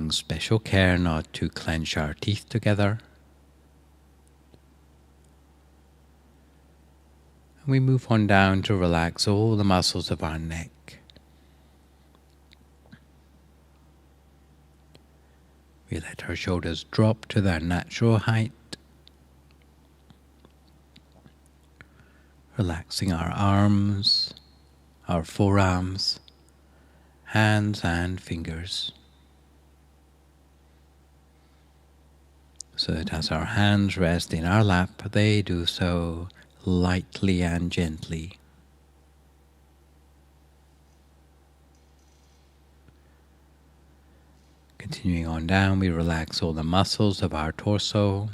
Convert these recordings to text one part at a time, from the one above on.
taking special care not to clench our teeth together. And we move on down to relax all the muscles of our neck. We let our shoulders drop to their natural height, relaxing our arms, our forearms, hands and fingers. So that as our hands rest in our lap, they do so lightly and gently. Continuing on down, we relax all the muscles of our torso,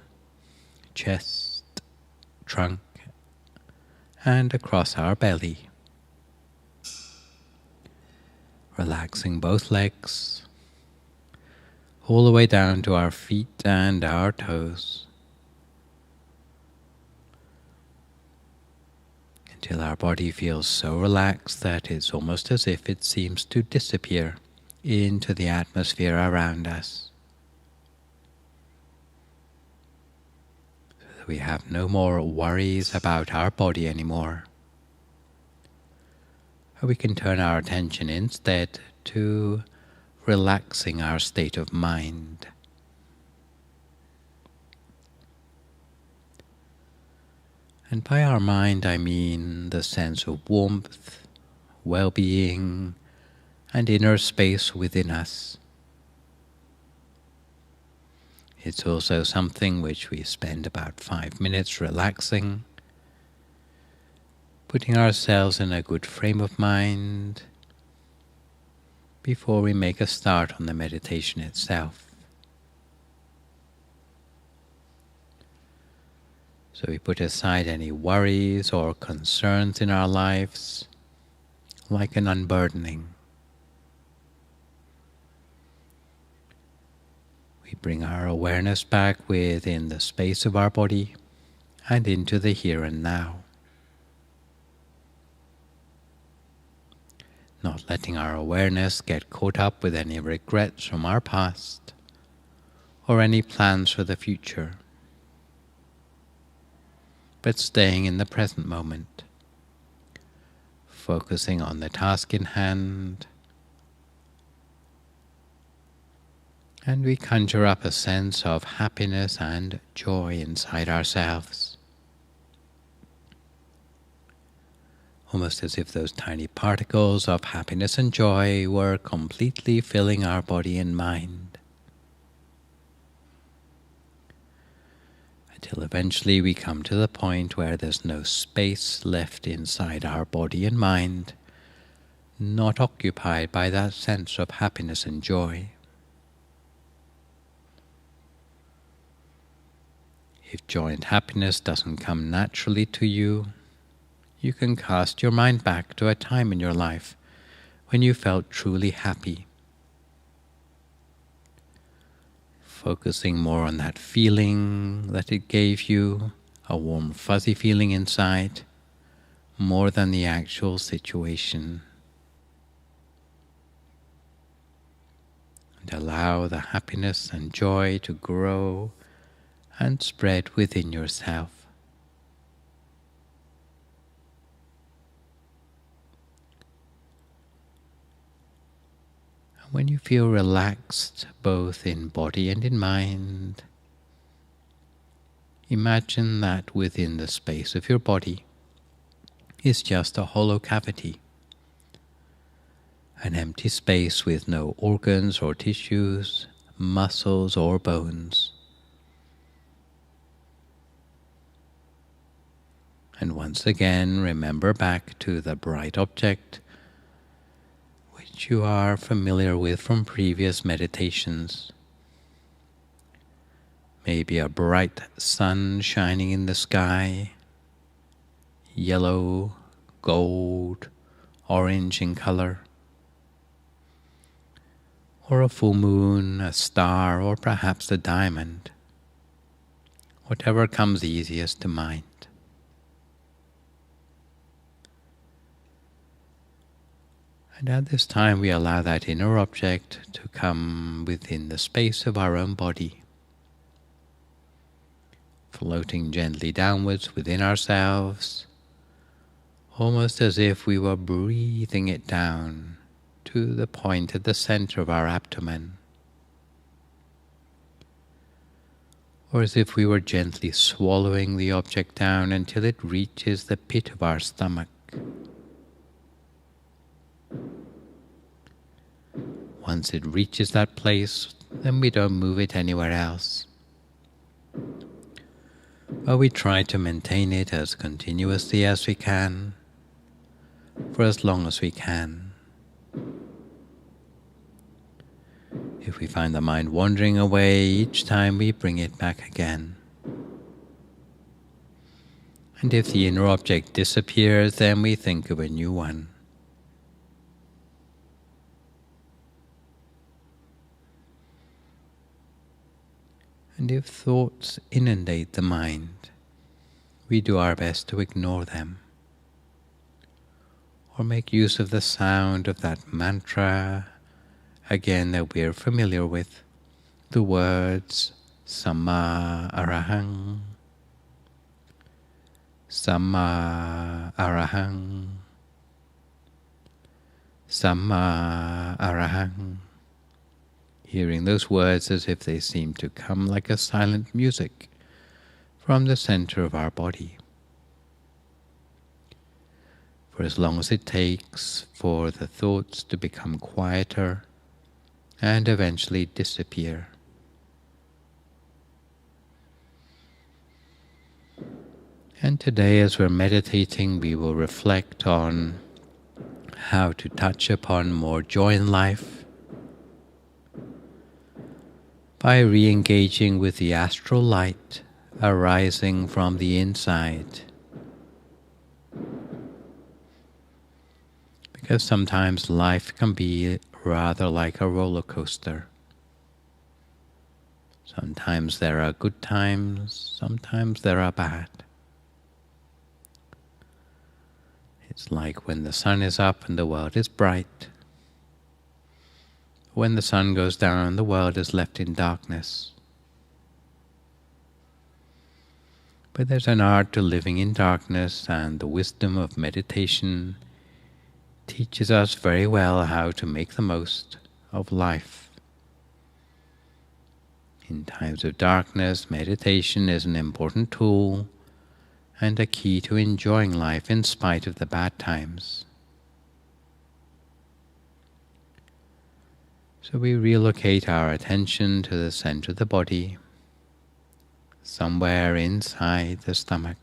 chest, trunk, and across our belly. Relaxing both legs, all the way down to our feet and our toes, until our body feels so relaxed that it's almost as if it seems to disappear into the atmosphere around us, so that we have no more worries about our body anymore. Or we can turn our attention instead to relaxing our state of mind. And by our mind I mean the sense of warmth, well-being, and inner space within us. It's also something which we spend about 5 minutes relaxing, putting ourselves in a good frame of mind before we make a start on the meditation itself. So we put aside any worries or concerns in our lives, like an unburdening. We bring our awareness back within the space of our body and into the here and now. Not letting our awareness get caught up with any regrets from our past or any plans for the future, but staying in the present moment, focusing on the task in hand, and we conjure up a sense of happiness and joy inside ourselves. Almost as if those tiny particles of happiness and joy were completely filling our body and mind. Until eventually we come to the point where there's no space left inside our body and mind, not occupied by that sense of happiness and joy. If joy and happiness doesn't come naturally to you, you can cast your mind back to a time in your life when you felt truly happy. Focusing more on that feeling that it gave you, a warm fuzzy feeling inside, more than the actual situation. And allow the happiness and joy to grow and spread within yourself. And when you feel relaxed both in body and in mind, imagine that within the space of your body is just a hollow cavity, an empty space with no organs or tissues, muscles or bones. And once again, remember back to the bright object which you are familiar with from previous meditations. Maybe a bright sun shining in the sky, yellow, gold, orange in color, or a full moon, a star, or perhaps a diamond, whatever comes easiest to mind. And at this time we allow that inner object to come within the space of our own body, floating gently downwards within ourselves, almost as if we were breathing it down to the point at the center of our abdomen, or as if we were gently swallowing the object down until it reaches the pit of our stomach. Once it reaches that place, then we don't move it anywhere else, but we try to maintain it as continuously as we can, for as long as we can. If we find the mind wandering away, each time we bring it back again. And if the inner object disappears, then we think of a new one. And if thoughts inundate the mind, we do our best to ignore them, or make use of the sound of that mantra, again that we are familiar with, the words Samma Arahang, Samma Arahang, Samma Arahang. Hearing those words as if they seem to come like a silent music from the center of our body. For as long as it takes for the thoughts to become quieter and eventually disappear. And today, as we're meditating, we will reflect on how to touch upon more joy in life by re-engaging with the astral light arising from the inside. Because sometimes life can be rather like a roller coaster. Sometimes there are good times, sometimes there are bad. It's like when the sun is up and the world is bright. When the sun goes down, the world is left in darkness. But there's an art to living in darkness, and the wisdom of meditation teaches us very well how to make the most of life. In times of darkness, meditation is an important tool and a key to enjoying life in spite of the bad times. So we relocate our attention to the center of the body, somewhere inside the stomach,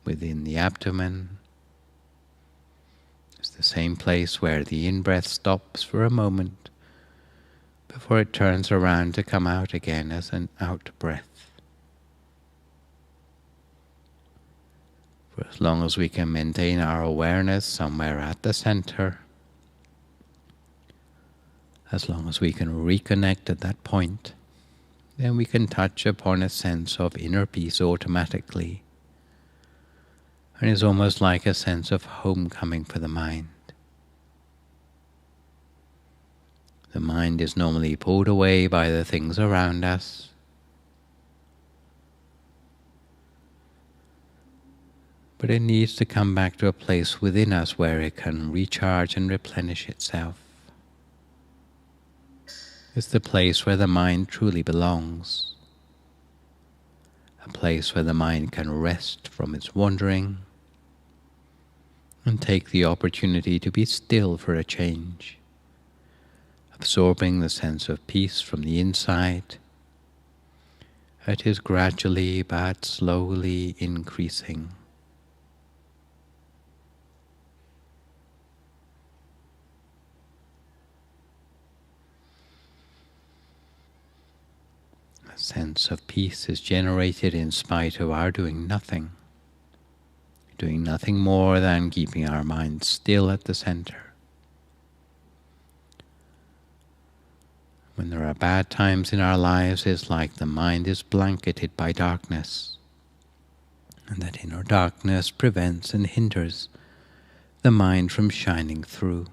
within the abdomen. It's the same place where the in-breath stops for a moment before it turns around to come out again as an out-breath. For as long as we can maintain our awareness somewhere at the center, as long as we can reconnect at that point, then we can touch upon a sense of inner peace automatically. And it's almost like a sense of homecoming for the mind. The mind is normally pulled away by the things around us. But it needs to come back to a place within us where it can recharge and replenish itself. It's the place where the mind truly belongs. A place where the mind can rest from its wandering and take the opportunity to be still for a change, absorbing the sense of peace from the inside. It is gradually but slowly increasing. A sense of peace is generated in spite of our doing nothing more than keeping our mind still at the center. When there are bad times in our lives, it's like the mind is blanketed by darkness, and that inner darkness prevents and hinders the mind from shining through.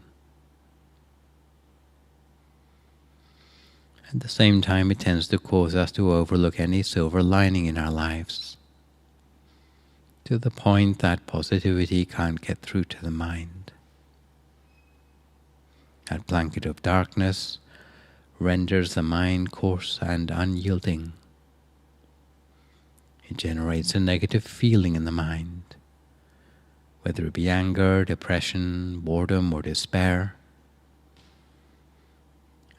At the same time, it tends to cause us to overlook any silver lining in our lives, to the point that positivity can't get through to the mind. That blanket of darkness renders the mind coarse and unyielding. It generates a negative feeling in the mind, whether it be anger, depression, boredom, or despair.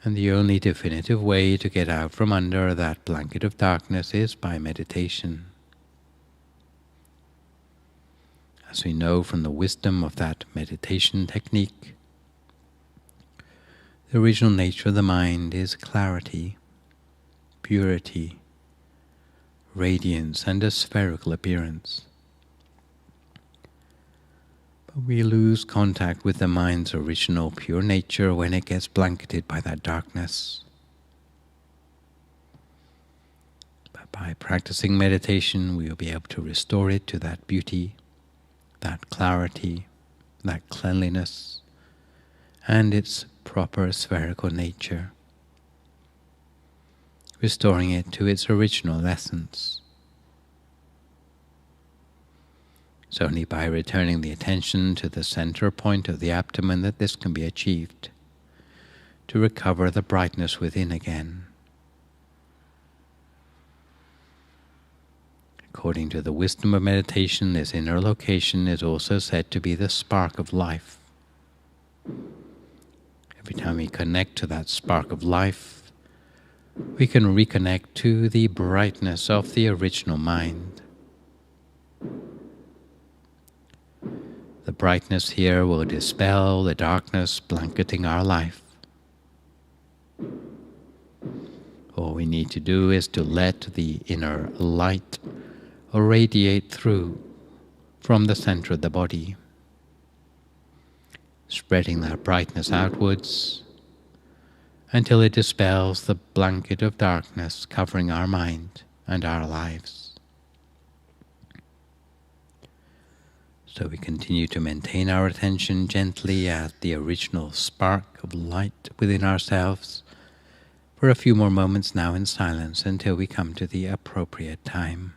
And the only definitive way to get out from under that blanket of darkness is by meditation. As we know from the wisdom of that meditation technique, the original nature of the mind is clarity, purity, radiance, and a spherical appearance. We lose contact with the mind's original pure nature when it gets blanketed by that darkness. But by practicing meditation, we will be able to restore it to that beauty, that clarity, that cleanliness, and its proper spherical nature, restoring it to its original essence. It's only by returning the attention to the center point of the abdomen that this can be achieved, to recover the brightness within again. According to the wisdom of meditation, this inner location is also said to be the spark of life. Every time we connect to that spark of life, we can reconnect to the brightness of the original mind. The brightness here will dispel the darkness blanketing our life. All we need to do is to let the inner light radiate through from the center of the body, spreading that brightness outwards until it dispels the blanket of darkness covering our mind and our lives. So we continue to maintain our attention gently at the original spark of light within ourselves for a few more moments now in silence until we come to the appropriate time.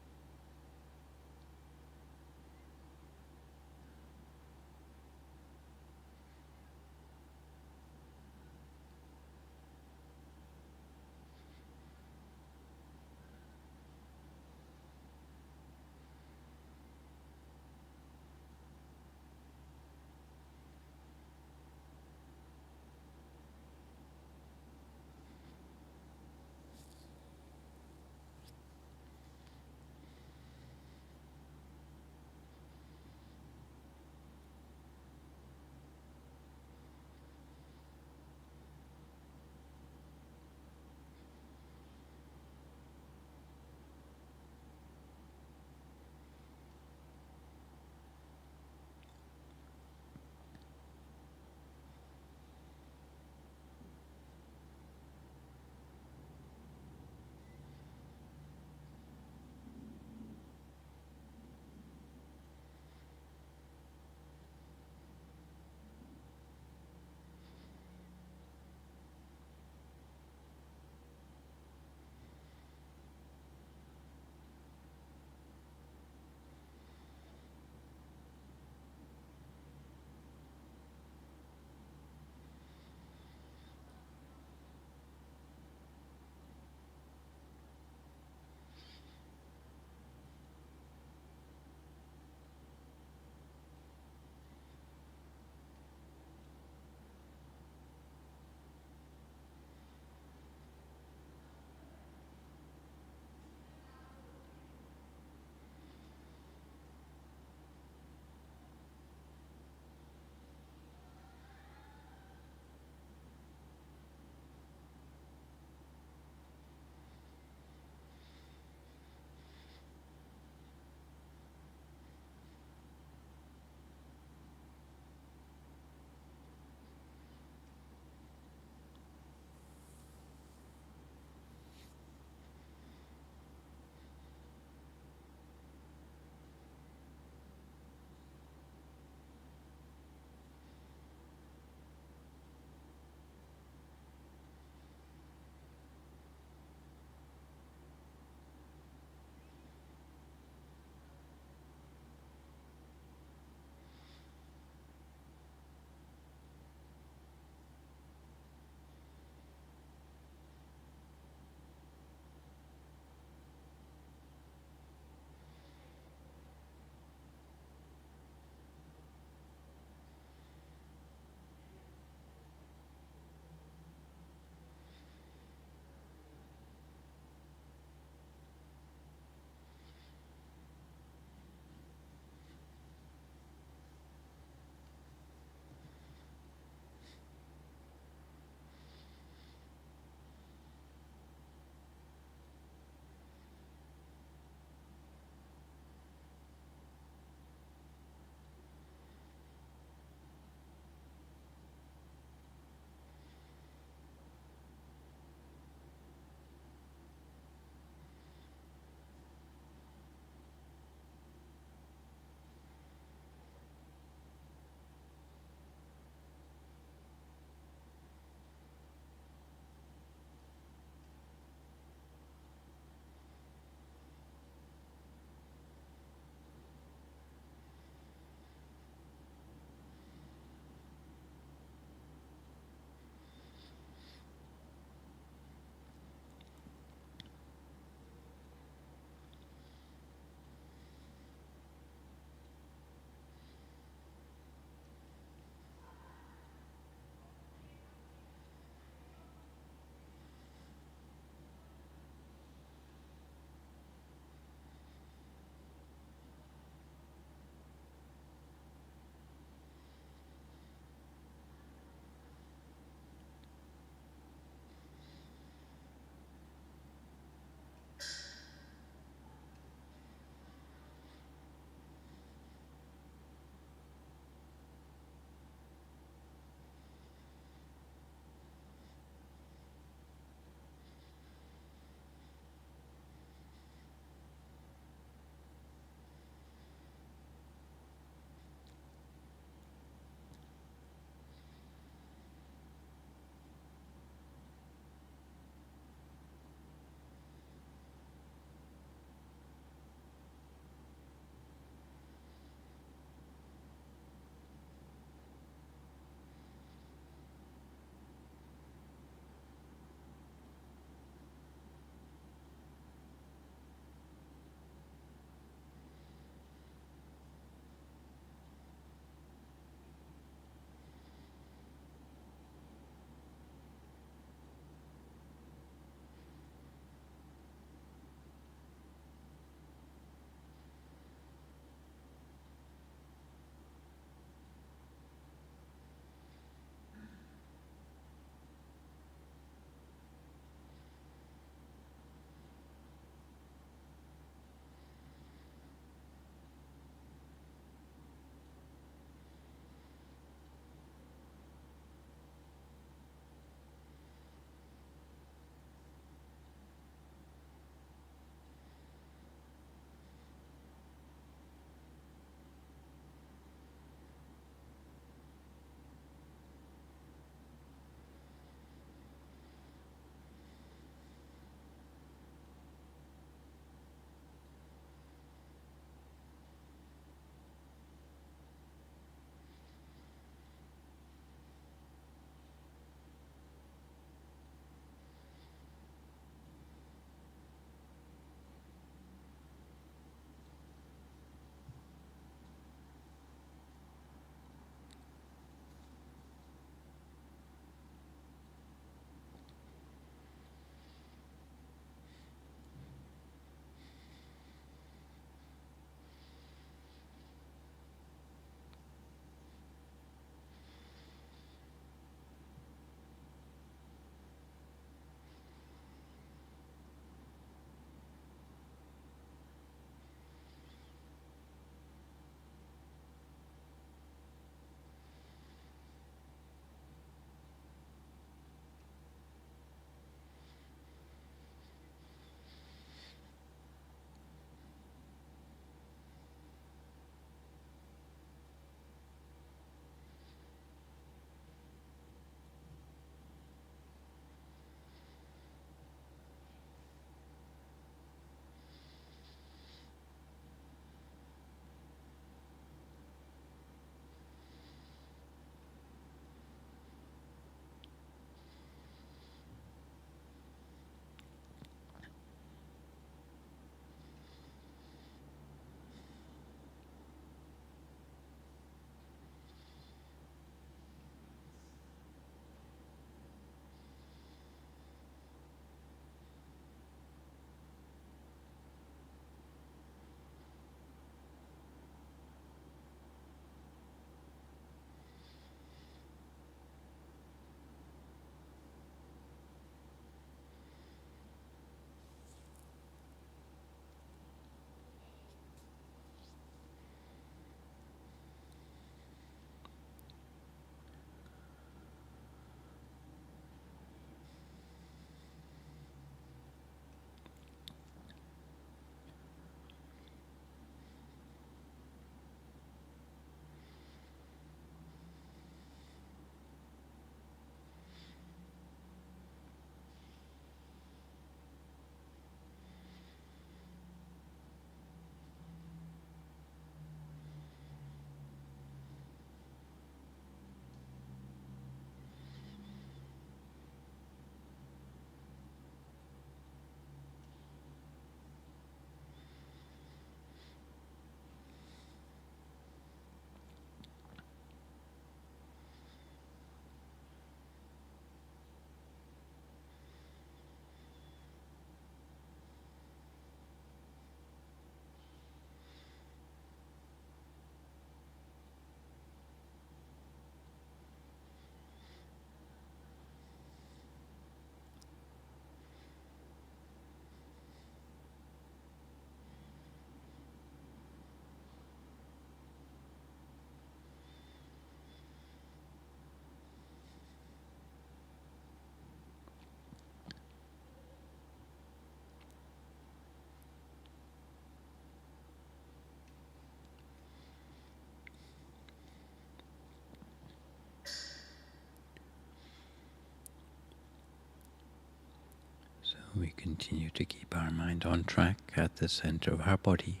We continue to keep our mind on track at the center of our body.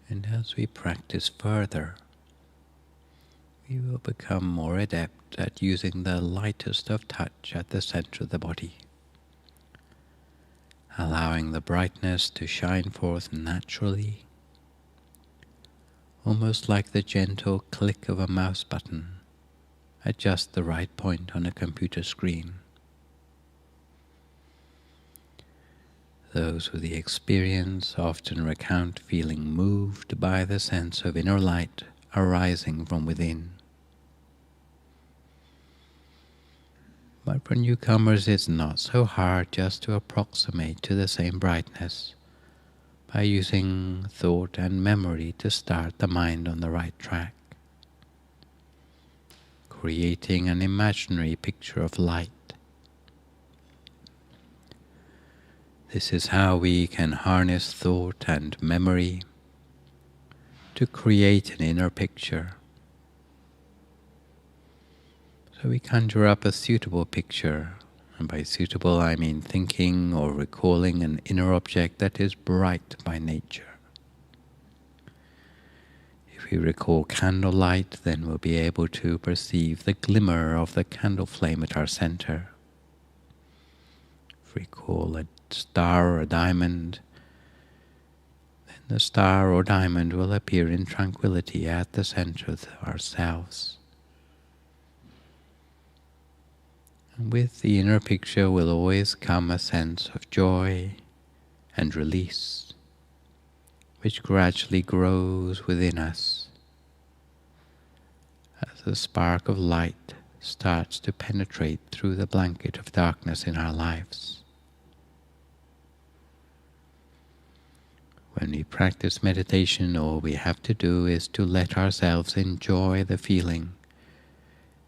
And as we practice further, we will become more adept at using the lightest of touch at the center of the body, allowing the brightness to shine forth naturally, almost like the gentle click of a mouse button at just the right point on a computer screen. Those with the experience often recount feeling moved by the sense of inner light arising from within. But for newcomers, it's not so hard just to approximate to the same brightness by using thought and memory to start the mind on the right track, creating an imaginary picture of light. This is how we can harness thought and memory to create an inner picture. So we conjure up a suitable picture, and by suitable I mean thinking or recalling an inner object that is bright by nature. If we recall candlelight, then we'll be able to perceive the glimmer of the candle flame at our center. If we recall a star or a diamond, then the star or diamond will appear in tranquility at the center of ourselves. And with the inner picture will always come a sense of joy and release, which gradually grows within us as the spark of light starts to penetrate through the blanket of darkness in our lives. When we practice meditation, all we have to do is to let ourselves enjoy the feeling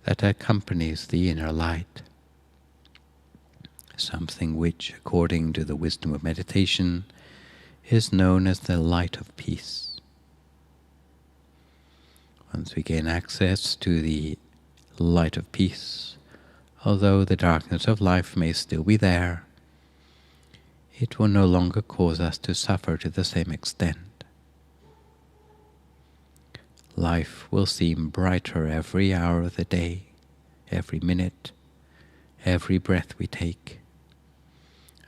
that accompanies the inner light. Something which, according to the wisdom of meditation, is known as the light of peace. Once we gain access to the light of peace, although the darkness of life may still be there, it will no longer cause us to suffer to the same extent. Life will seem brighter every hour of the day, every minute, every breath we take,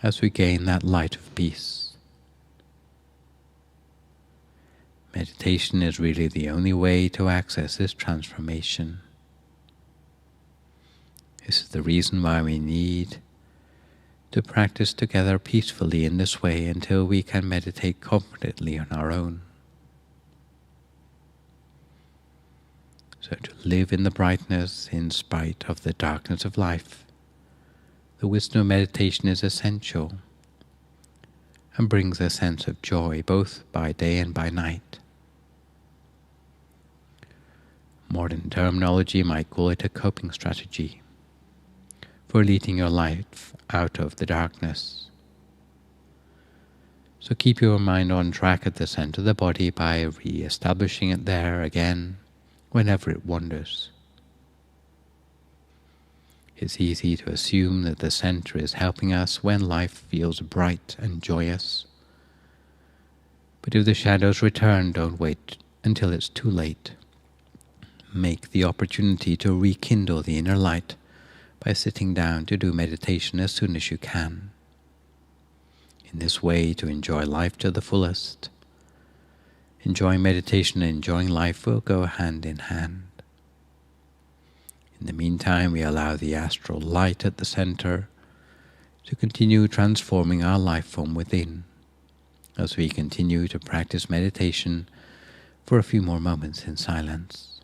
as we gain that light of peace. Meditation is really the only way to access this transformation. This is the reason why we need to practice together peacefully in this way until we can meditate confidently on our own. So to live in the brightness in spite of the darkness of life, the wisdom of meditation is essential and brings a sense of joy both by day and by night. Modern terminology might call it a coping strategy for leading your life out of the darkness. So keep your mind on track at the center of the body by re-establishing it there again whenever it wanders. It's easy to assume that the center is helping us when life feels bright and joyous. But if the shadows return, don't wait until it's too late. Make the opportunity to rekindle the inner light by sitting down to do meditation as soon as you can. In this way, to enjoy life to the fullest, enjoying meditation and enjoying life will go hand in hand. In the meantime, we allow the astral light at the center to continue transforming our life from within as we continue to practice meditation for a few more moments in silence.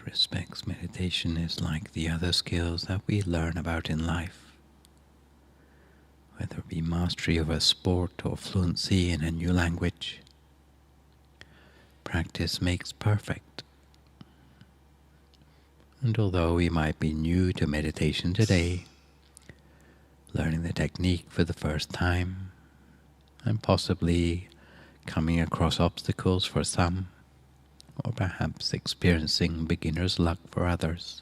respects, meditation is like the other skills that we learn about in life, whether it be mastery of a sport or fluency in a new language. Practice makes perfect. And although we might be new to meditation today, learning the technique for the first time, and possibly coming across obstacles for some, or perhaps experiencing beginner's luck for others,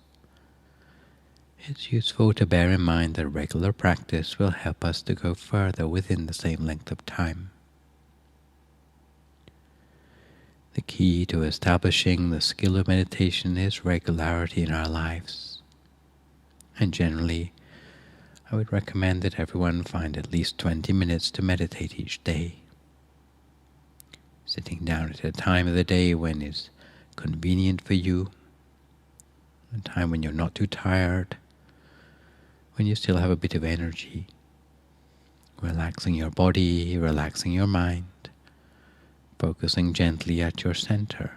it's useful to bear in mind that regular practice will help us to go further within the same length of time. The key to establishing the skill of meditation is regularity in our lives. And generally, I would recommend that everyone find at least 20 minutes to meditate each day. Sitting down at a time of the day when it's convenient for you, a time when you're not too tired, when you still have a bit of energy, relaxing your body, relaxing your mind, focusing gently at your center,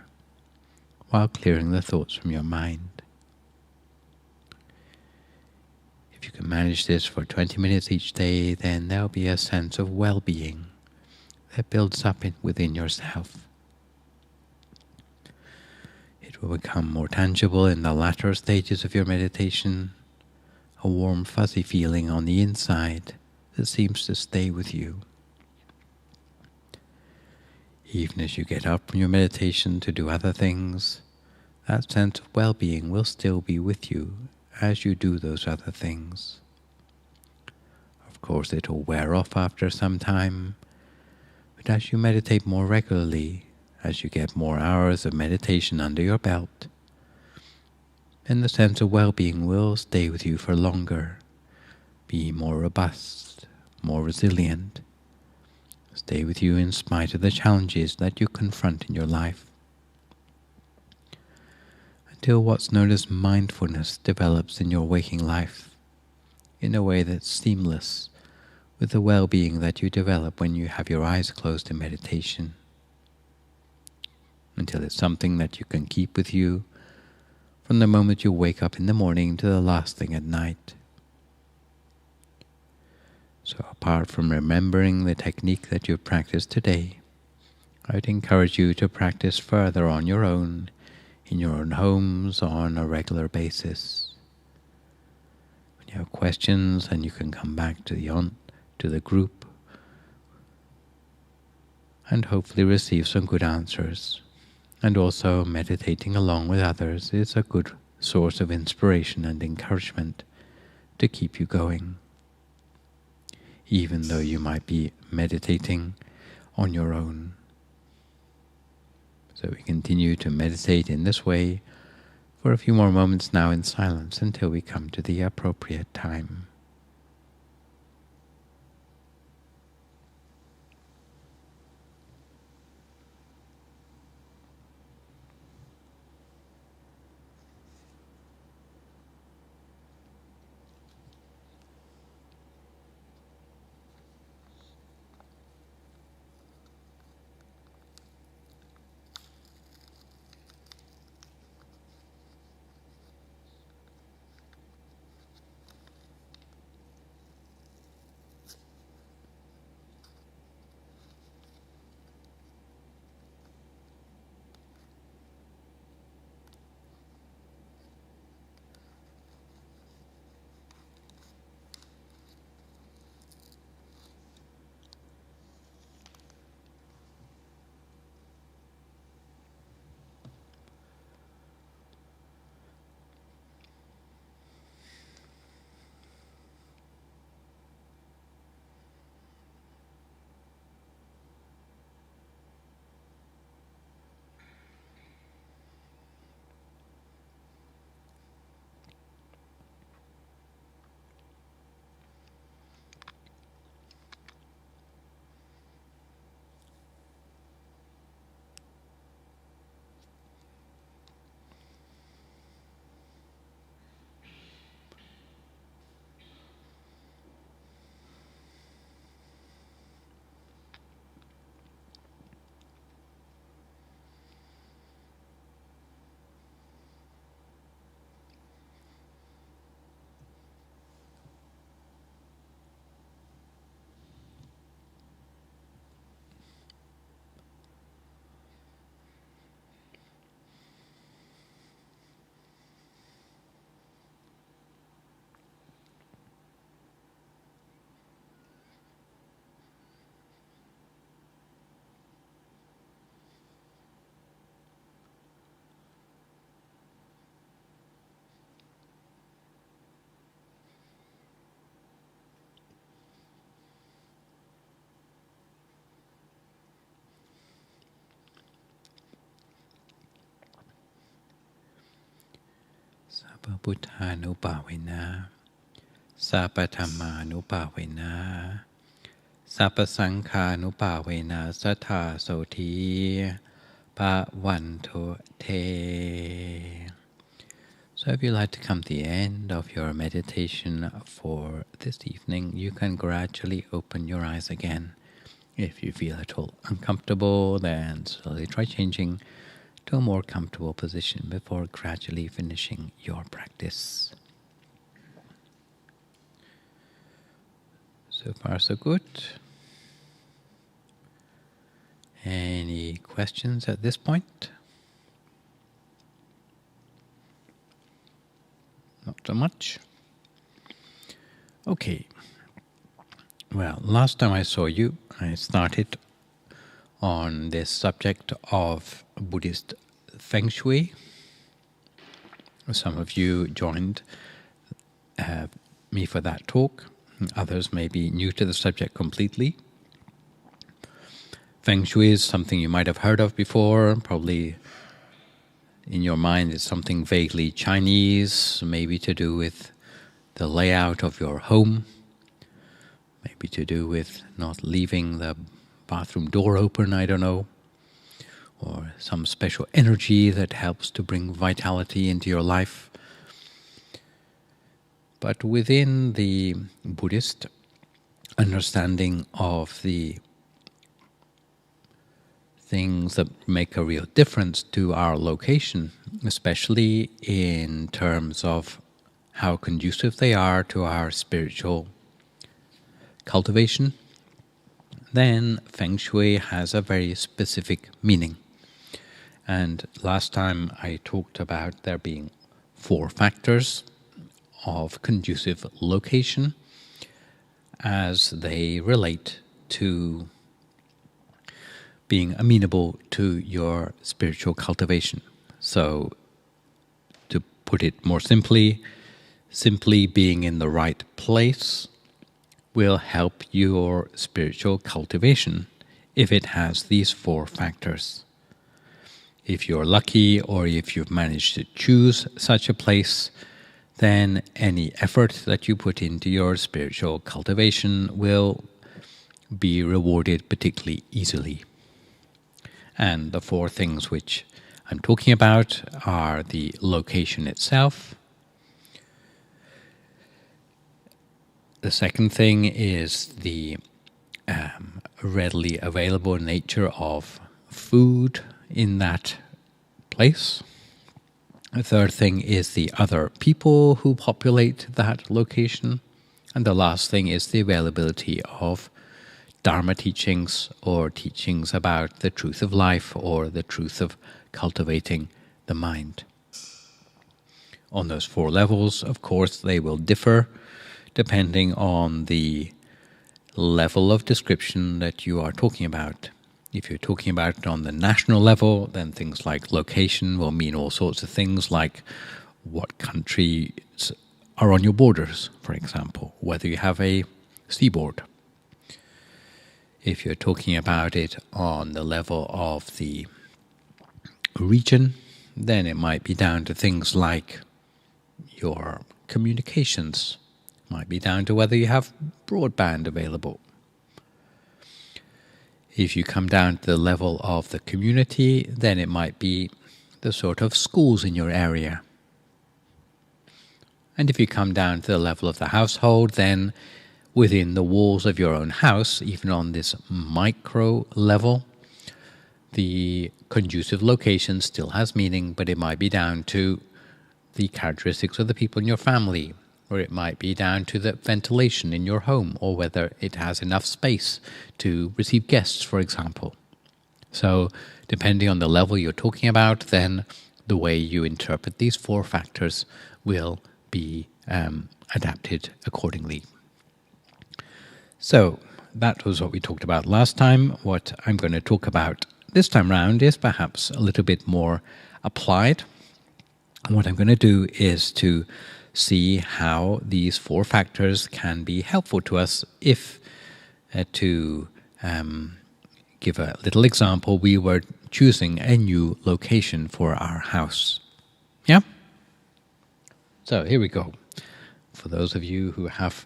while clearing the thoughts from your mind. If you can manage this for 20 minutes each day, then there'll be a sense of well-being that builds up within yourself. It will become more tangible in the latter stages of your meditation, a warm, fuzzy feeling on the inside that seems to stay with you. Even as you get up from your meditation to do other things, that sense of well-being will still be with you as you do those other things. Of course, it will wear off after some time, but as you meditate more regularly, as you get more hours of meditation under your belt, then the sense of well-being will stay with you for longer, be more robust, more resilient, stay with you in spite of the challenges that you confront in your life, until what's known as mindfulness develops in your waking life in a way that's seamless with the well-being that you develop when you have your eyes closed in meditation, until it's something that you can keep with you from the moment you wake up in the morning to the last thing at night. So apart from remembering the technique that you've practiced today, I would encourage you to practice further on your own, in your own homes, on a regular basis. When you have questions, and you can come back to the group and hopefully receive some good answers. And also, meditating along with others is a good source of inspiration and encouragement to keep you going, even though you might be meditating on your own. So we continue to meditate in this way for a few more moments now in silence until we come to the appropriate time. Sappa Buddhanupavena, Sappa Dhammanupavena, Sappa Sankhanupavena Sattha Soti Bhavantu Te. So if you'd like to come to the end of your meditation for this evening, you can gradually open your eyes again. If you feel at all uncomfortable, then slowly try changing to a more comfortable position before gradually finishing your practice. So far, so good. Any questions at this point? Not so much. Okay. Well, last time I saw you, I started on this subject of Buddhist Feng Shui. Some of you joined me for that talk. Others may be new to the subject completely. Feng Shui is something you might have heard of before. Probably in your mind it's something vaguely Chinese, maybe to do with the layout of your home, maybe to do with not leaving the bathroom door open, I don't know, or some special energy that helps to bring vitality into your life. But within the Buddhist understanding of the things that make a real difference to our location, especially in terms of how conducive they are to our spiritual cultivation, then Feng Shui has a very specific meaning. And last time I talked about there being 4 factors of conducive location as they relate to being amenable to your spiritual cultivation. So, to put it more simply being in the right place will help your spiritual cultivation if it has these 4 factors. If you're lucky, or if you've managed to choose such a place, then any effort that you put into your spiritual cultivation will be rewarded particularly easily. And the 4 things which I'm talking about are the location itself. The second thing is the readily available nature of food in that place. The third thing is the other people who populate that location. And the last thing is the availability of Dharma teachings, or teachings about the truth of life, or the truth of cultivating the mind. On those 4 levels, of course, they will differ depending on the level of description that you are talking about. If you're talking about it on the national level, then things like location will mean all sorts of things, like what countries are on your borders, for example, whether you have a seaboard. If you're talking about it on the level of the region, then it might be down to things like your communications. It might be down to whether you have broadband available. If you come down to the level of the community, then it might be the sort of schools in your area. And if you come down to the level of the household, then within the walls of your own house, even on this micro level, the conducive location still has meaning, but it might be down to the characteristics of the people in your family, or it might be down to the ventilation in your home, or whether it has enough space to receive guests, for example. So, depending on the level you're talking about, then the way you interpret these 4 factors will be adapted accordingly. So, that was what we talked about last time. What I'm going to talk about this time round is perhaps a little bit more applied. And what I'm going to do is to see how these 4 factors can be helpful to us if, to give a little example, we were choosing a new location for our house. Yeah? So here we go. For those of you who have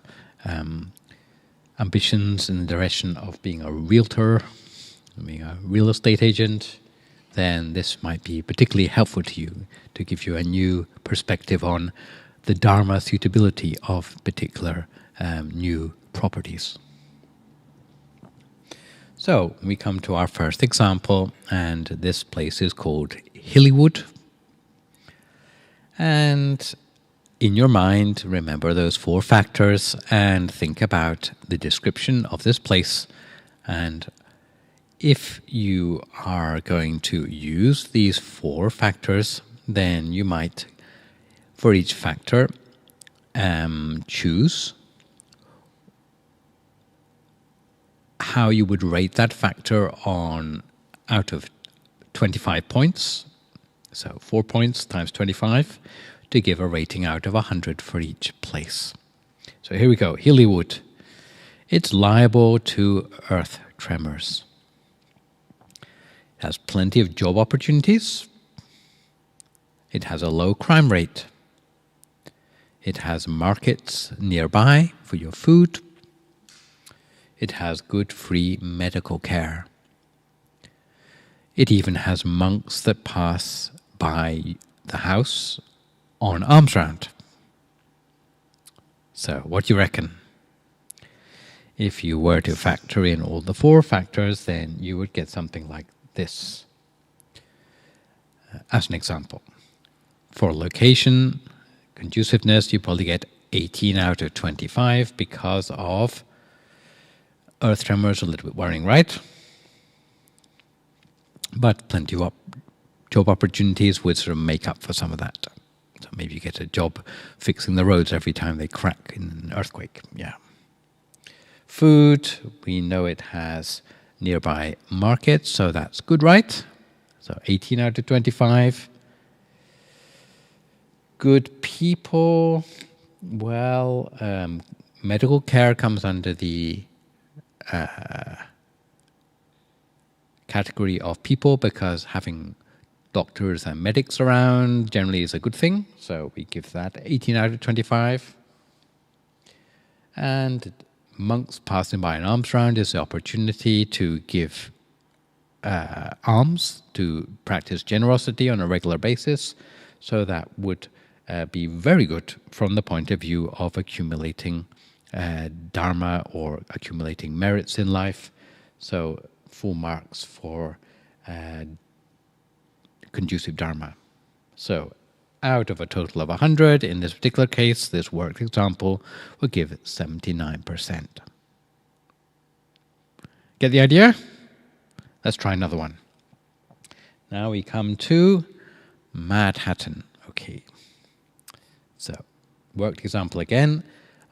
ambitions in the direction of being a realtor, being a real estate agent, then this might be particularly helpful to you to give you a new perspective on the Dharma suitability of particular new properties. So we come to our first example, and this place is called Hillywood. And in your mind, remember those 4 factors and think about the description of this place. And if you are going to use these 4 factors, then you might, for each factor, choose how you would rate that factor on out of 25 points. So 4 points times 25 to give a rating out of 100 for each place. So here we go. Hillywood. It's liable to earth tremors. It has plenty of job opportunities. It has a low crime rate. It has markets nearby for your food. It has good free medical care. It even has monks that pass by the house on alms round. So what do you reckon? If you were to factor in all the 4 factors, then you would get something like this. As an example, for location, conduciveness, you probably get 18 out of 25 because of earth tremors, a little bit worrying, right? But plenty of job opportunities would sort of make up for some of that. So maybe you get a job fixing the roads every time they crack in an earthquake. Yeah. Food, we know it has nearby markets, so that's good, right? So 18 out of 25. Good people, well, medical care comes under the category of people because having doctors and medics around generally is a good thing. So we give that 18 out of 25. And monks passing by an alms round is the opportunity to give alms, to practice generosity on a regular basis. So that would be very good from the point of view of accumulating dharma or accumulating merits in life. So full marks for conducive dharma. So out of a total of 100, in this particular case, this worked example will give 79%. Get the idea? Let's try another one. Now we come to Manhattan. Okay. So, worked example again.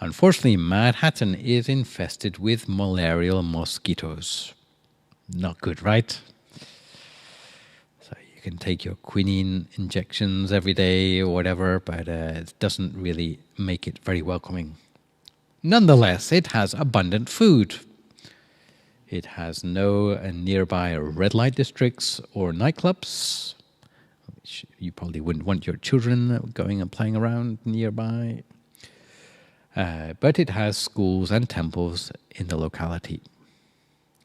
Unfortunately, Manhattan is infested with malarial mosquitoes. Not good, right? So you can take your quinine injections every day or whatever, but it doesn't really make it very welcoming. Nonetheless, it has abundant food. It has no nearby red light districts or nightclubs, which you probably wouldn't want your children going and playing around nearby. But it has schools and temples in the locality.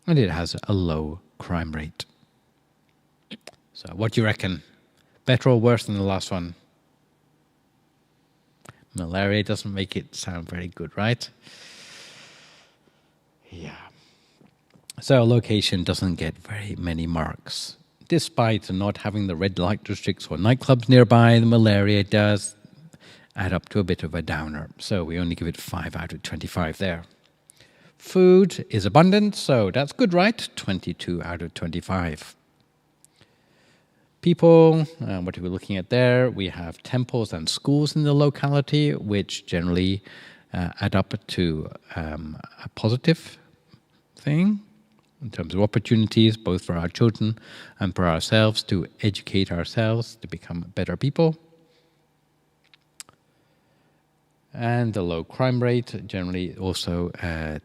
And it has a low crime rate. So what do you reckon? Better or worse than the last one? Malaria doesn't make it sound very good, right? Yeah. So location doesn't get very many marks. Despite not having the red light districts or nightclubs nearby, the malaria does add up to a bit of a downer. So we only give it 5 out of 25 there. Food is abundant, so that's good, right? 22 out of 25. People, what are we looking at there? We have temples and schools in the locality, which generally add up to a positive thing in terms of opportunities, both for our children and for ourselves to educate ourselves to become better people. And the low crime rate generally also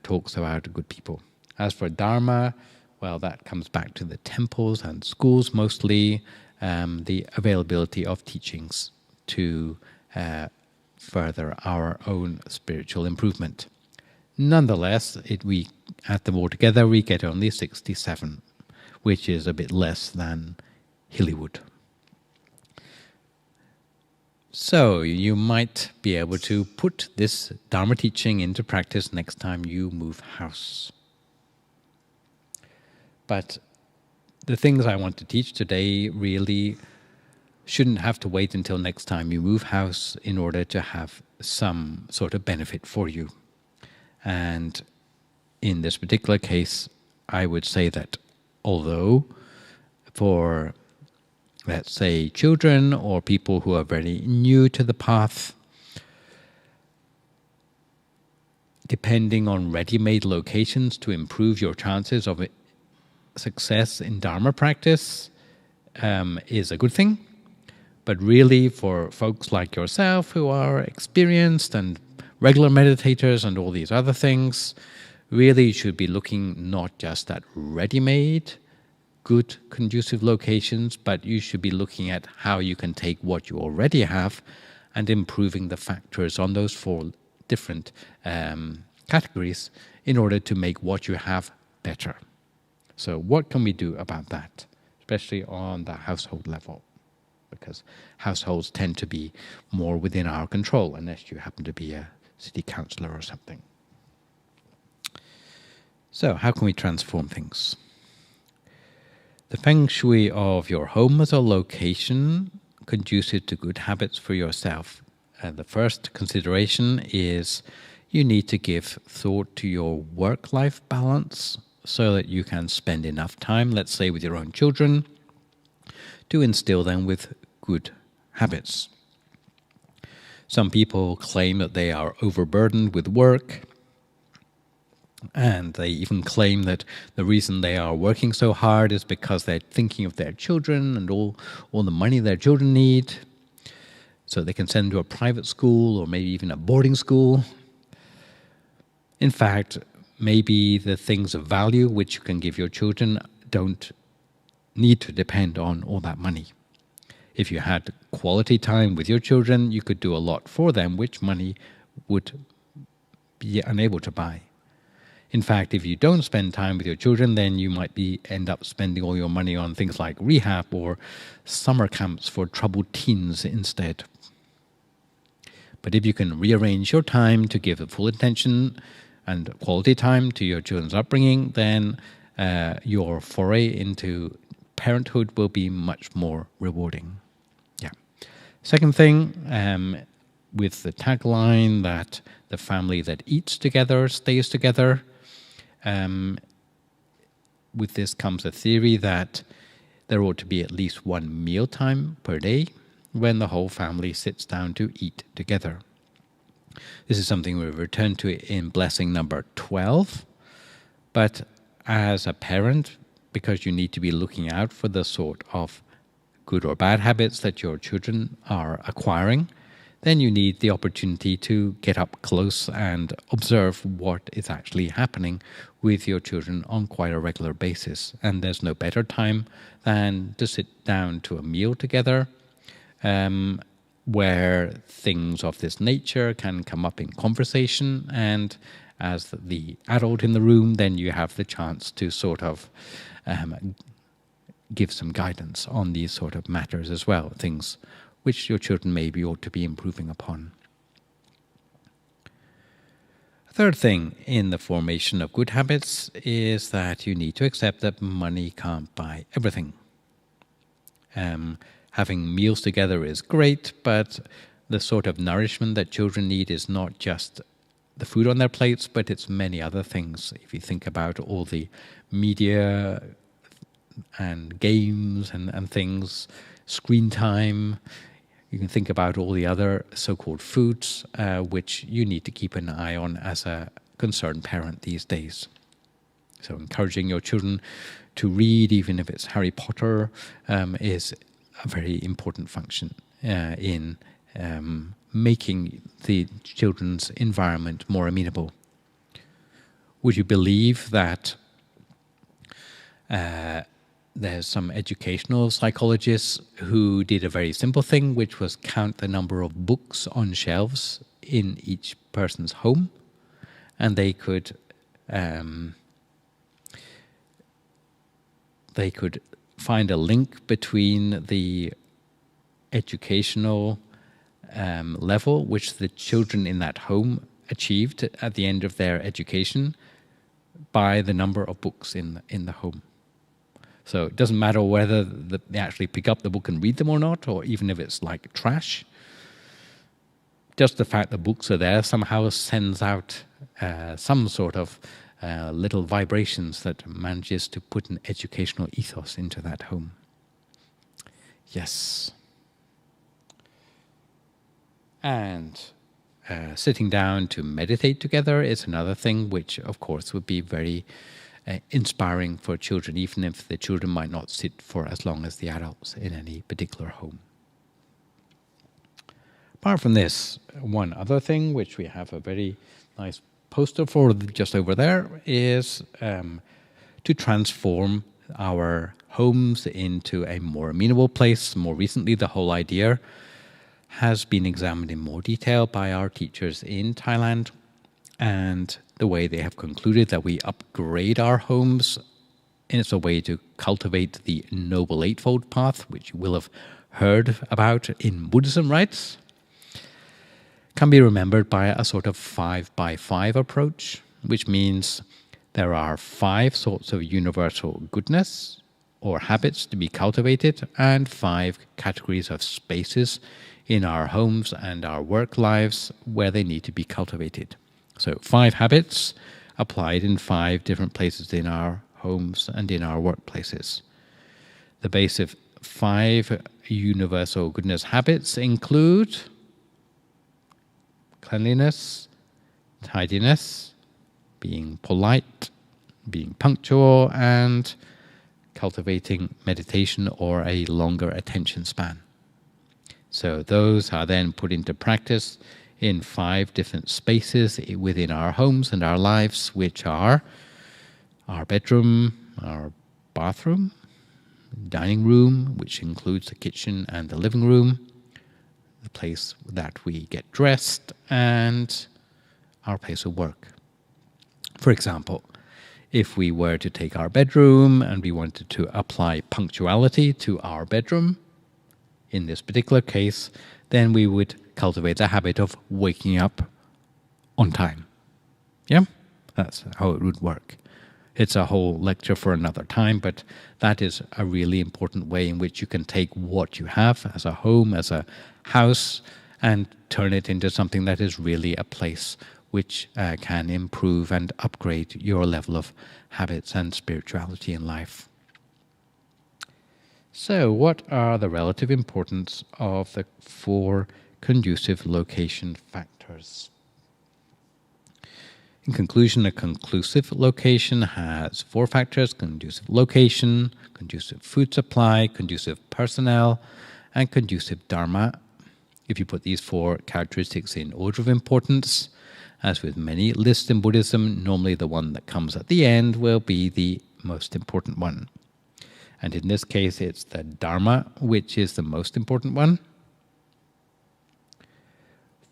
talks about good people. As for Dharma, well, that comes back to the temples and schools mostly, the availability of teachings to further our own spiritual improvement. Nonetheless, we add them all together, we get only 67, which is a bit less than Hillywood. So you might be able to put this Dharma teaching into practice next time you move house. But the things I want to teach today really shouldn't have to wait until next time you move house in order to have some sort of benefit for you. And in this particular case, I would say that although for, let's say, children or people who are very new to the path, depending on ready-made locations to improve your chances of success in Dharma practice is a good thing. But really for folks like yourself who are experienced and regular meditators and all these other things, really you should be looking not just at ready-made, good, conducive locations, but you should be looking at how you can take what you already have and improving the factors on those 4 different categories in order to make what you have better. So what can we do about that, especially on the household level? Because households tend to be more within our control, unless you happen to be a city councillor or something. So how can we transform things? The Feng Shui of your home as a location conducive to good habits for yourself. The first consideration is you need to give thought to your work-life balance so that you can spend enough time, let's say with your own children, to instill them with good habits. Some people claim that they are overburdened with work, and they even claim that the reason they are working so hard is because they're thinking of their children and all the money their children need, so they can send them to a private school or maybe even a boarding school. In fact, maybe the things of value which you can give your children don't need to depend on all that money. If you had quality time with your children, you could do a lot for them, which money would be unable to buy. In fact, if you don't spend time with your children, then you might end up spending all your money on things like rehab or summer camps for troubled teens instead. But if you can rearrange your time to give full attention and quality time to your children's upbringing, then your foray into parenthood will be much more rewarding. Yeah. Second thing, with the tagline that the family that eats together stays together, with this comes a theory that there ought to be at least 1 mealtime per day when the whole family sits down to eat together. This is something we've returned to in blessing number 12, but as a parent, because you need to be looking out for the sort of good or bad habits that your children are acquiring, then you need the opportunity to get up close and observe what is actually happening with your children on quite a regular basis. And there's no better time than to sit down to a meal together, where things of this nature can come up in conversation, and as the adult in the room, then you have the chance to sort of give some guidance on these sort of matters as well, things which your children maybe ought to be improving upon. A third thing in the formation of good habits is that you need to accept that money can't buy everything. Having meals together is great, but the sort of nourishment that children need is not just the food on their plates, but it's many other things. If you think about all the media and games and things, screen time, you can think about all the other so-called foods which you need to keep an eye on as a concerned parent these days. So encouraging your children to read, even if it's Harry Potter, is a very important function in making the children's environment more amenable. Would you believe that There's some educational psychologists who did a very simple thing, which was count the number of books on shelves in each person's home, and they could find a link between the educational level which the children in that home achieved at the end of their education by the number of books in the home. So it doesn't matter whether they actually pick up the book and read them or not, or even if it's like trash. Just the fact that books are there somehow sends out some sort of little vibrations that manages to put an educational ethos into that home. Yes. And sitting down to meditate together is another thing which, of course, would be very inspiring for children, even if the children might not sit for as long as the adults in any particular home. Apart from this, one other thing which we have a very nice poster for just over there is to transform our homes into a more amenable place. More recently, the whole idea has been examined in more detail by our teachers in Thailand, and the way they have concluded that we upgrade our homes is a way to cultivate the Noble Eightfold path, which you will have heard about in Buddhism, right? Can be remembered by a sort of 5x5 approach, which means there are 5 sorts of universal goodness or habits to be cultivated, and 5 categories of spaces in our homes and our work lives where they need to be cultivated. So 5 habits applied in 5 different places in our homes and in our workplaces. The base of 5 universal goodness habits include cleanliness, tidiness, being polite, being punctual, and cultivating meditation or a longer attention span. So those are then put into practice in 5 different spaces within our homes and our lives, which are our bedroom, our bathroom, dining room, which includes the kitchen and the living room, the place that we get dressed, and our place of work. For example, if we were to take our bedroom and we wanted to apply punctuality to our bedroom, in this particular case, then we would cultivate the habit of waking up on time. Yeah? That's how it would work. It's a whole lecture for another time, but that is a really important way in which you can take what you have as a home, as a house, and turn it into something that is really a place which can improve and upgrade your level of habits and spirituality in life. So, what are the relative importance of the 4 conducive location factors? In conclusion, a conclusive location has 4 factors: conducive location, conducive food supply, conducive personnel, and conducive dharma. If you put these 4 characteristics in order of importance, as with many lists in Buddhism, normally the one that comes at the end will be the most important one. And in this case, it's the dharma, which is the most important one,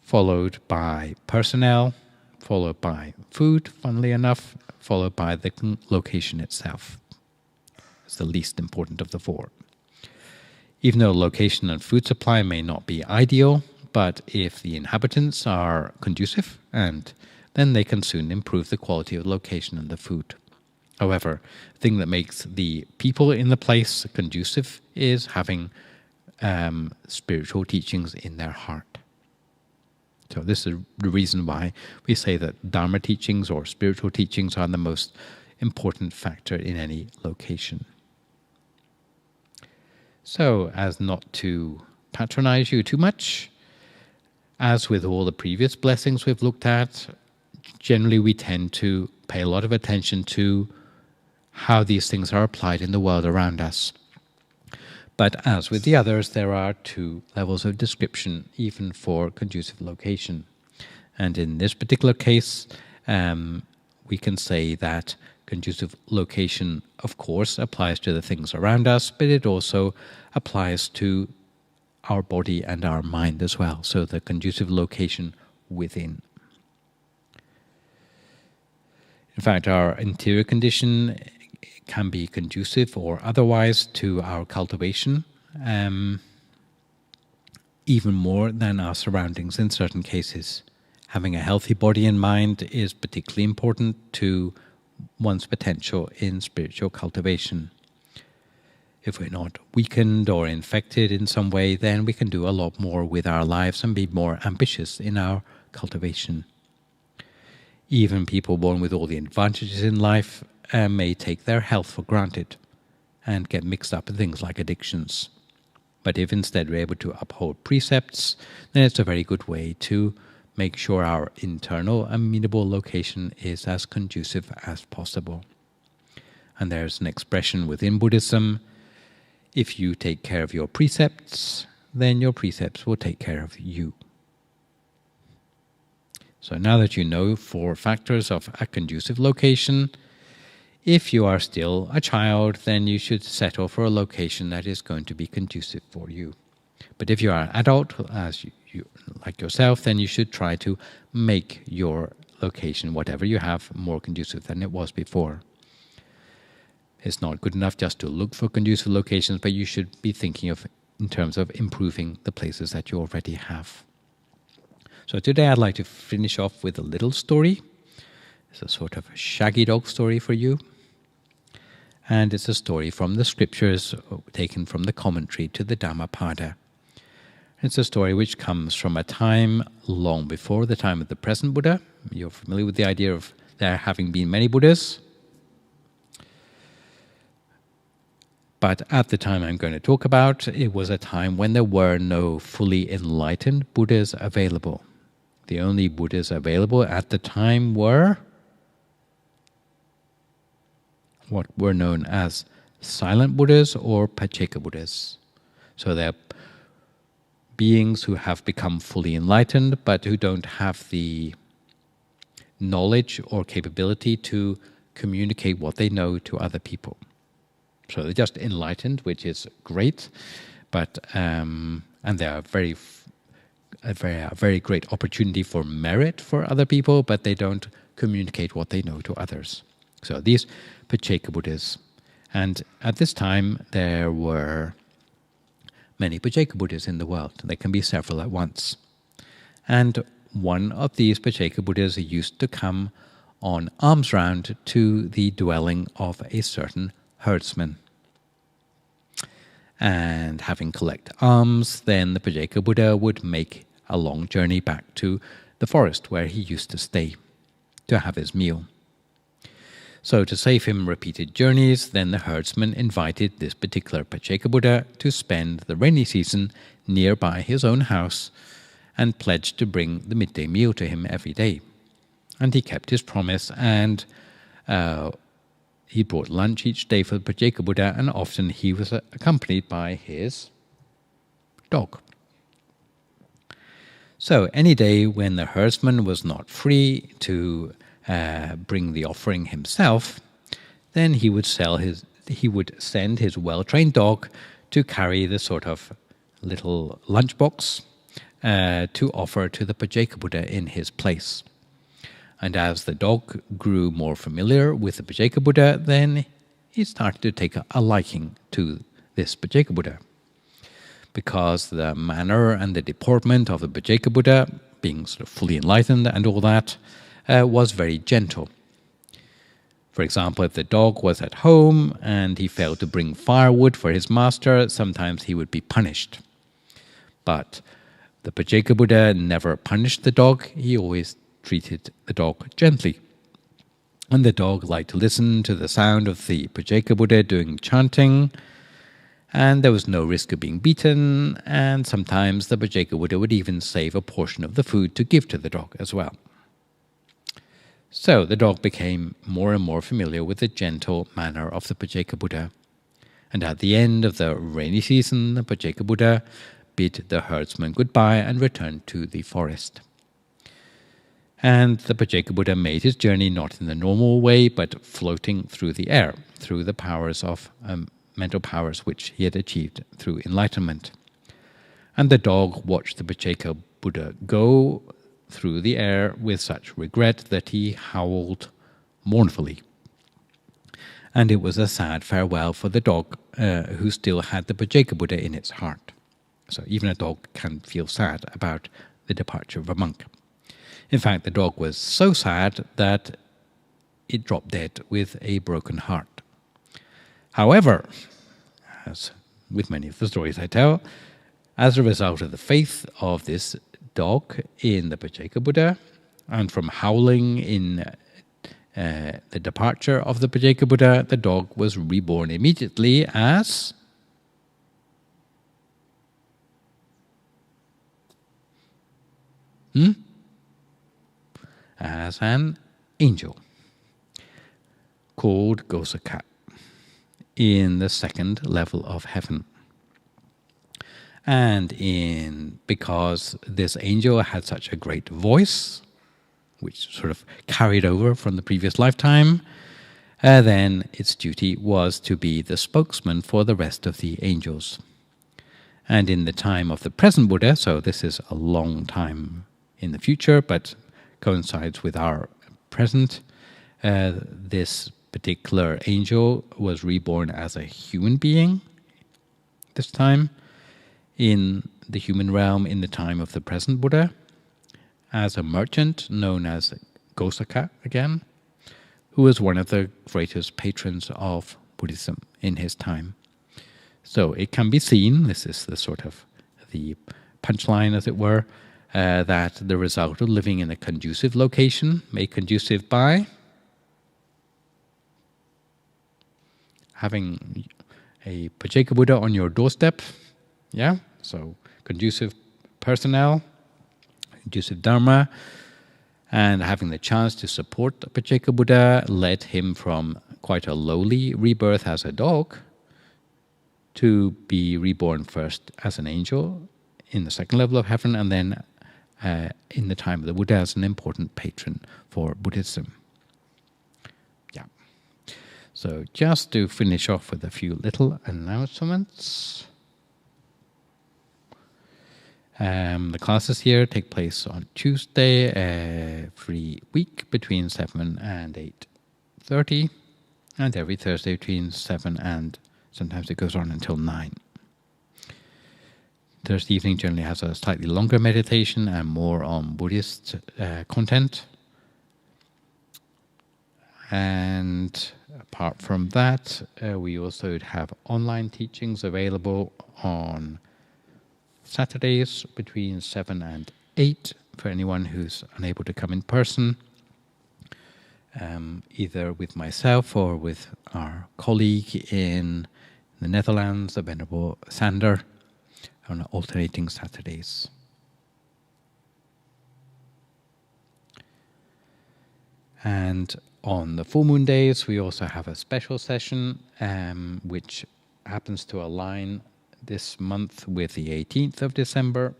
followed by personnel, followed by food, funnily enough, followed by the location itself. It's the least important of the 4. Even though location and food supply may not be ideal, but if the inhabitants are conducive, and then they can soon improve the quality of location and the food. However, the thing that makes the people in the place conducive is having spiritual teachings in their heart. So this is the reason why we say that Dharma teachings or spiritual teachings are the most important factor in any location. So, as not to patronize you too much, as with all the previous blessings we've looked at, generally we tend to pay a lot of attention to how these things are applied in the world around us. But as with the others, there are 2 levels of description, even for conducive location. And in this particular case, we can say that conducive location, of course, applies to the things around us, but it also applies to our body and our mind as well. So the conducive location within. In fact, our interior condition can be conducive or otherwise to our cultivation, even more than our surroundings in certain cases. Having a healthy body and mind is particularly important to one's potential in spiritual cultivation. If we're not weakened or infected in some way, then we can do a lot more with our lives and be more ambitious in our cultivation. Even people born with all the advantages in life may take their health for granted and get mixed up in things like addictions. But if instead we're able to uphold precepts, then it's a very good way to make sure our internal amenable location is as conducive as possible. And there's an expression within Buddhism: if you take care of your precepts, then your precepts will take care of you. So now that you know 4 factors of a conducive location, if you are still a child, then you should settle for a location that is going to be conducive for you. But if you are an adult, as you like yourself, then you should try to make your location, whatever you have, more conducive than it was before. It's not good enough just to look for conducive locations, but you should be thinking of in terms of improving the places that you already have. So today I'd like to finish off with a little story. It's a sort of shaggy dog story for you. And it's a story from the scriptures taken from the commentary to the Dhammapada. It's a story which comes from a time long before the time of the present Buddha. You're familiar with the idea of there having been many Buddhas. But at the time I'm going to talk about, it was a time when there were no fully enlightened Buddhas available. The only Buddhas available at the time were what were known as silent Buddhas or Pacceka Buddhas. So they're beings who have become fully enlightened but who don't have the knowledge or capability to communicate what they know to other people. So they're just enlightened, which is great, but and they are a very great opportunity for merit for other people, but they don't communicate what they know to others. So these Pacceka Buddhas. And at this time, there were many Pacceka Buddhas in the world. There can be several at once. And one of these Pacceka Buddhas used to come on alms round to the dwelling of a certain herdsman. And having collected alms, then the Pacceka Buddha would make a long journey back to the forest where he used to stay to have his meal. So to save him repeated journeys, then the herdsman invited this particular Pacceka Buddha to spend the rainy season nearby his own house and pledged to bring the midday meal to him every day. And he kept his promise, and he brought lunch each day for the Pacceka Buddha, and often he was accompanied by his dog. So any day when the herdsman was not free to bring the offering himself, then he would send his well-trained dog to carry the sort of little lunchbox to offer to the Pacceka Buddha in his place. And as the dog grew more familiar with the Pacceka Buddha, then he started to take a liking to this Pacceka Buddha, because the manner and the deportment of the Pacceka Buddha, being sort of fully enlightened and all that, was very gentle. For example, if the dog was at home and he failed to bring firewood for his master, sometimes he would be punished. But the Pacceka Buddha never punished the dog. He always treated the dog gently. And the dog liked to listen to the sound of the Pacceka Buddha doing chanting, and there was no risk of being beaten, and sometimes the Pacceka Buddha would even save a portion of the food to give to the dog as well. So the dog became more and more familiar with the gentle manner of the Pacceka Buddha. And at the end of the rainy season, the Pacceka Buddha bid the herdsman goodbye and returned to the forest. And the Pacceka Buddha made his journey not in the normal way, but floating through the air, through the powers of mental powers which he had achieved through enlightenment. And the dog watched the Pacceka Buddha go through the air with such regret that he howled mournfully. And it was a sad farewell for the dog, who still had the Pacceka Buddha in its heart. So even a dog can feel sad about the departure of a monk. In fact, the dog was so sad that it dropped dead with a broken heart. However, as with many of the stories I tell, as a result of the faith of this dog in the Pacceka Buddha, and from howling in the departure of the Pacceka Buddha, the dog was reborn immediately as an angel called Gosaka in the second level of heaven. And because this angel had such a great voice, which sort of carried over from the previous lifetime, then its duty was to be the spokesman for the rest of the angels. And in the time of the present Buddha, so this is a long time in the future, but coincides with our present, this particular angel was reborn as a human being this time, in the human realm in the time of the present Buddha, as a merchant known as Gosaka again, who was one of the greatest patrons of Buddhism in his time. So it can be seen, this is the sort of the punchline as it were, that the result of living in a conducive location, made conducive by having a Pacceka Buddha on your doorstep, yeah? So conducive personnel, conducive Dharma, and having the chance to support the Pacceka Buddha led him from quite a lowly rebirth as a dog to be reborn first as an angel in the second level of heaven, and then in the time of the Buddha as an important patron for Buddhism. Yeah. So just to finish off with a few little announcements. The classes here take place on Tuesday, every week between 7 and 8:30, and every Thursday between 7 and sometimes it goes on until 9. Thursday evening generally has a slightly longer meditation and more on Buddhist content. And apart from that, we also have online teachings available on Saturdays between 7 and 8 for anyone who's unable to come in person, either with myself or with our colleague in the Netherlands, the Venerable Sander, on alternating Saturdays. And on the full moon days, we also have a special session, which happens to align this month with the 18th of December.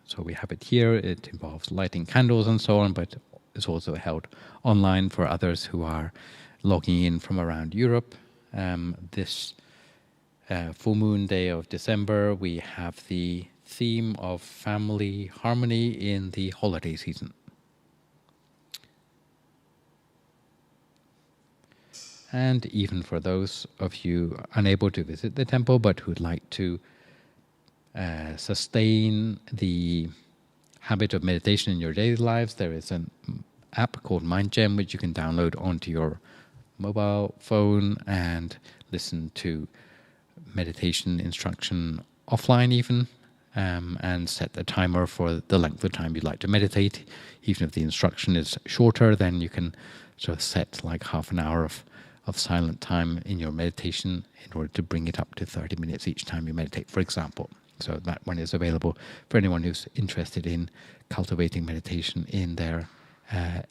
So we have it here. It involves lighting candles and so on, but it's also held online for others who are logging in from around Europe. This full moon day of December, we have the theme of family harmony in the holiday season. And even for those of you unable to visit the temple but who would like to sustain the habit of meditation in your daily lives, there is an app called MindGem which you can download onto your mobile phone and listen to meditation instruction offline even, and set the timer for the length of time you'd like to meditate. Even if the instruction is shorter, then you can sort of set like half an hour of silent time in your meditation in order to bring it up to 30 minutes each time you meditate, for example. So that one is available for anyone who's interested in cultivating meditation in their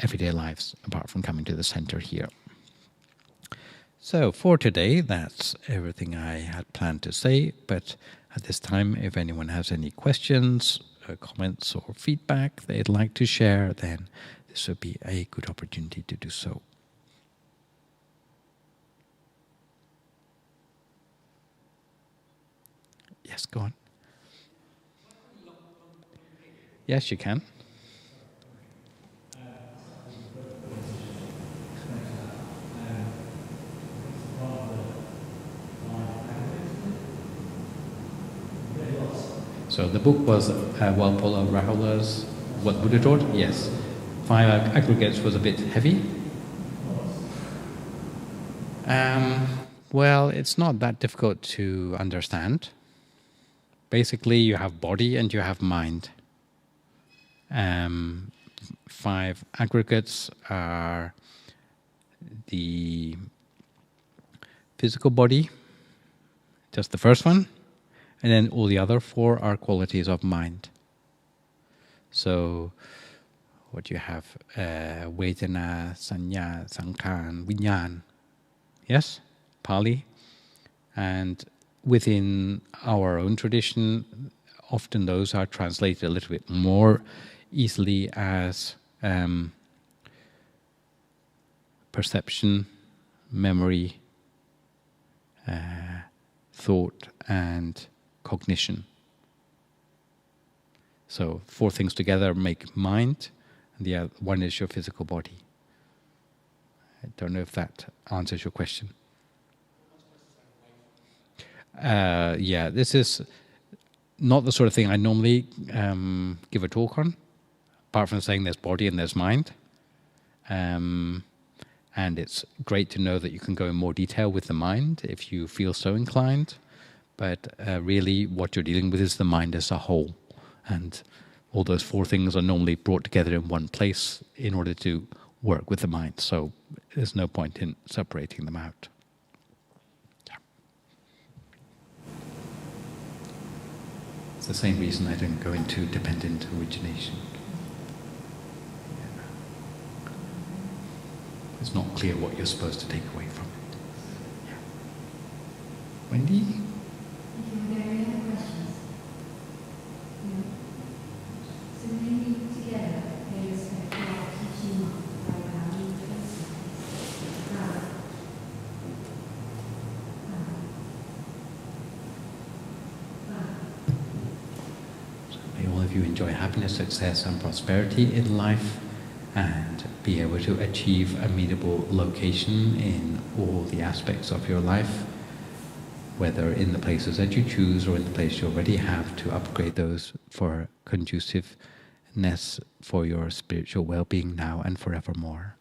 everyday lives, apart from coming to the center here. So for today, that's everything I had planned to say, but at this time, if anyone has any questions comments or feedback they'd like to share, then this would be a good opportunity to do so. Yes, go on. Yes, you can. So the book was Walpola Rahula's What Buddha Taught? Yes. 5 aggregates was a bit heavy. Well, it's not that difficult to understand. Basically, you have body and you have mind. 5 aggregates are the physical body, just the first one, and then all the other 4 are qualities of mind. So, what you have, Vedana, Sanya, Sankhara, Vinyan. Yes? Pali. And within our own tradition, often those are translated a little bit more easily as perception, memory, thought, and cognition. So 4 things together make mind, and the other one is your physical body. I don't know if that answers your question. Yeah, this is not the sort of thing I normally give a talk on, apart from saying there's body and there's mind. And it's great to know that you can go in more detail with the mind if you feel so inclined. But really what you're dealing with is the mind as a whole. And all those 4 things are normally brought together in one place in order to work with the mind. So there's no point in separating them out. Yeah. It's the same reason I don't go into dependent origination. Yeah. It's not clear what you're supposed to take away from it. Yeah. Wendy? You enjoy happiness, success, and prosperity in life, and be able to achieve a meetable location in all the aspects of your life, whether in the places that you choose or in the place you already have, to upgrade those for conduciveness for your spiritual well-being now and forevermore.